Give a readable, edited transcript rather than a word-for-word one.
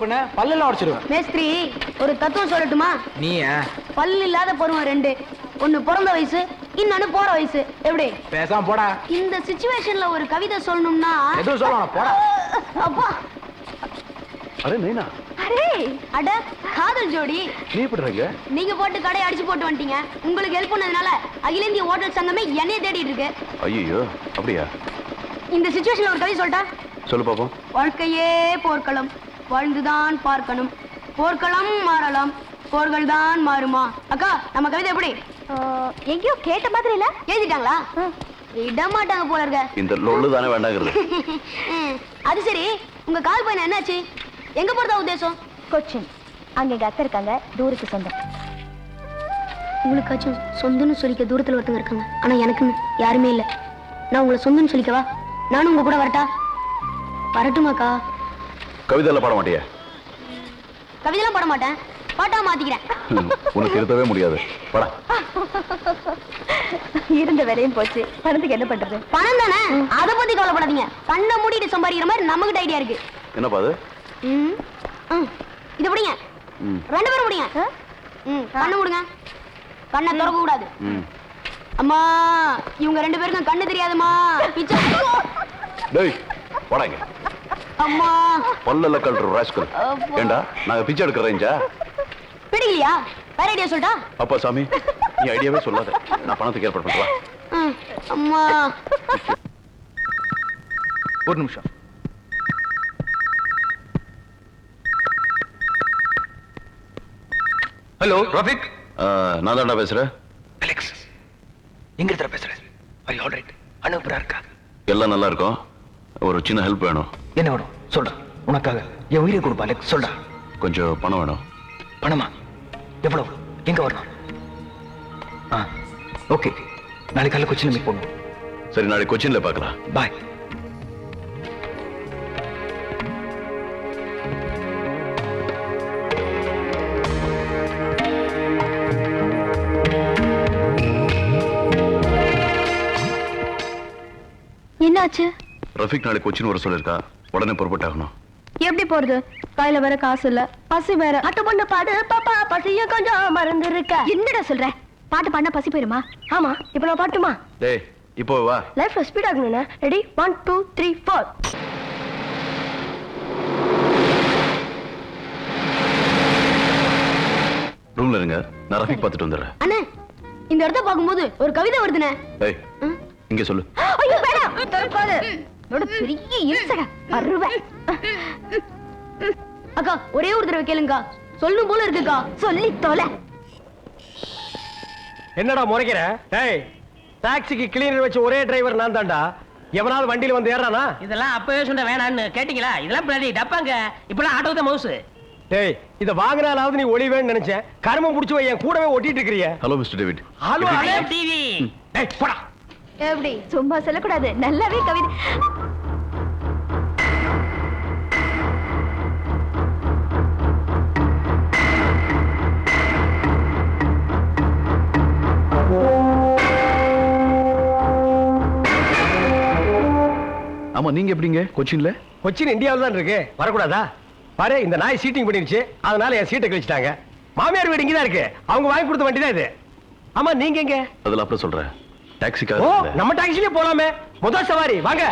பல்லெல்லாம் உடைச்சிருவேன். மேஸ்திரி ஒரு தத்துவம் சொல்லட்டுமா? நீ பல்லு இல்லாத பருவம் ரெண்டு, ஒன்னு பிறந்த வயசு, இன்னொன்னு போற வயசு. எப்படி பேசாம போடா. இந்த சிச்சுவேஷன்ல ஒரு கவிதை சொல்லணும்னா எதுவும் சொல்லலாம் போடா. அப்பா அரே நைனா, அரே அட காதல் ஜோடி. நீ எப்படி இருக்க? நீங்க போட்டு கடையை அடிச்சு போட்டு வந்துட்டீங்க. உங்களுக்கு ஹெல்ப் பண்ணதுனால அகில இந்திய ஹோட்டல் சங்கமே என்னைய தேடிட்டு இருக்கு. ஐயோ அப்படியா? இந்த சிச்சுவேஷன்ல ஒரு கவிதை சொல்லட்டா? சொல்லு பாப்போம். வாழ்க்கையே போர்க்களம், வாழ்ந்துதான் பார்க்கணும். போர்க்களம் மாறலாம், போர்கள் தான் மாறுமா. அக்கா நம்ம கவிதை எப்படி? எங்கேயோ கேட்ட மாதிரி இல்ல. எழுதிட்டாங்களா? விட மாட்டாங்க போல இருக்க. இந்த லொள்ளு தானே வேண்டாங்கிறது. அது சரி, உங்க கால் பையன் என்னாச்சு? எங்க போறதா உத்தேசம்? கொச்சின். அங்க எங்க அத்தை இருக்காங்க, தூரத்து சொந்தம். உங்களுக்காச்சும் சொந்தம்னு சொல்லிக்க தூரத்துல ஒருத்தங்க இருக்காங்க, ஆனா எனக்குன்னு யாருமே இல்ல. நான் உங்களை சொந்தம்னு சொல்லிக்கவா? நானும் உங்க கூட வரட்டா? வரட்டுமாக்கா? கவிதையில பாட மாட்டியா? கவிதைலாம் பாட மாட்டேன், பாட்டா மாத்திக்கிறேன். உனக்கு திருத்தவே முடியாது. படா. இருந்த வேலையும் போச்சு, பணத்துக்கு என்ன பண்றது? பணம் தானே, அதை பத்தி கவலைப்படாதீங்க. கண்ணை மூடிட்டு சம்பாதிக்கிற மாதிரி நமக்கு ஐடியா இருக்கு. என்னப்பா அது? இது பிடிங்க, ரெண்டு பேரும் பிடிங்க. கண்ணு மூடுங்க, கண்ணை திறக்க கூடாது. அம்மா இவங்க ரெண்டு பேருக்கும் கண்ணு தெரியாதுமா. பிச்சை. டேய் போடாங்க. அம்மா பல்லல கல்ற ராஸ்கல். ஏண்டா நாங்க பிச்சை எடுக்கிற ரேஞ்சா? பிடிக்கலையா? வேற ஐடியா சொல்லிட்டா? அப்பா சாமி, நீ ஐடியாவே சொல்லாத. நான் பணத்துக்கு ஏற்பாடு பண்றேன். அம்மா ஒரு நிமிஷம். ஹலோ ரஃபிக். நான் தான்டா பேசுறேன். அலெக்ஸ் எங்க இருக்க பேசுற? Are you all right? அனுப்புறா இருக்கா? எல்லாம் நல்லா இருக்கும். ஒரு சின்ன ஹெல்ப் வேணும். என்ன வேணும் சொல்றா. உனக்காக என் உயிரை கொடுப்பா அலெக்ஸ், சொல்றா. கொஞ்சம் பணம் வேணும். பணமா? எவ்வளவு? எங்க வரணும்? ஓகே, நாளைக்கு காலையில் கொச்சின்ல மீட் பண்ணுவோம். சரி, நாளைக்கு கொச்சின்ல பார்க்கலாம். பாய். என்னாச்சு? ரஃபிக் நாளைக்கு கொச்சின் வர சொல்லிருக்கா. உடனே புறப்பட்டாகணும். எப்படி போறது? கையில வேற காசு இல்ல, பசி வேற. அட்டு பொண்ணு பாடு பாப்பா, பசிய கொஞ்சம் மறந்து இருக்க. என்னடா சொல்ற? பாட்டு பாடினா பசி போயிருமா? ஆமா, இப்ப நான் பாட்டுமா? டேய் இப்போ வா. லைஃப்ல ஸ்பீட் ஆகணும்னா ரெடி 1 2 3 4. ரூம்ல இருங்க, நான் ரஃபிக் பார்த்துட்டு வந்துடுறேன். அண்ணே இந்த இடத்த பார்க்கும்போது ஒரு கவிதை வருதுனே. டேய் இங்க சொல்லு. ஐயோ வேணாம், தரப்பாரு. நோட பெரிய இன்சடா அருவே. அக்கா ஒரே ஒரு தடவை கேளுங்கக்கா, சொல்லணும் போல இருக்குக்கா. சொல்லி தொலை. என்னடா முறைக்கிற? டேய், டாக்ஸிக்கு கிளீனர் வச்சு ஒரே டிரைவர் நான் தான்டா. எவனாவது வண்டியில வந்து ஏறானா? இதெல்லாம் அப்பவே சொன்ன வேணான்னு கேட்டீங்களா? இதெல்லாம் பிளாடி டப்பாங்க. இப்பெல்லாம் ஆட்டோ தான் மவுஸ். டேய், இத வாங்குனாலாவது நீ ஒளிவேன்னு நினைச்சேன். கர்மம் புடிச்சு போய் என் கூடவே ஓட்டிட்டு இருக்கறியே. Hello mister David. Hello TV. டேய் போடா. எப்படி? சும்மா சொல்லக்கூடாது, நல்லாவே கவிதை. ஆமா, நீங்க எப்படிங்க கொச்சின்ல? கொச்சின் இந்தியாவில் தான் இருக்கு, வரக்கூடாதா? பாரு, இந்த நாய் சீட்டிங் பண்ணிருச்சு, அதனால என் சீட்டை கழிச்சிட்டாங்க. மாமியார் வீடு இங்கதான் இருக்கு, அவங்க வாங்கி கொடுத்த வண்டி தான் இது. ஆமா, நீங்க எங்க? அதெல்லாம் அப்புறம் சொல்றேன். ஓ, டாக்ஸிக்காக நம்ம டாக்ஸிலே போலாமே. முதல் சவாரி வாங்க.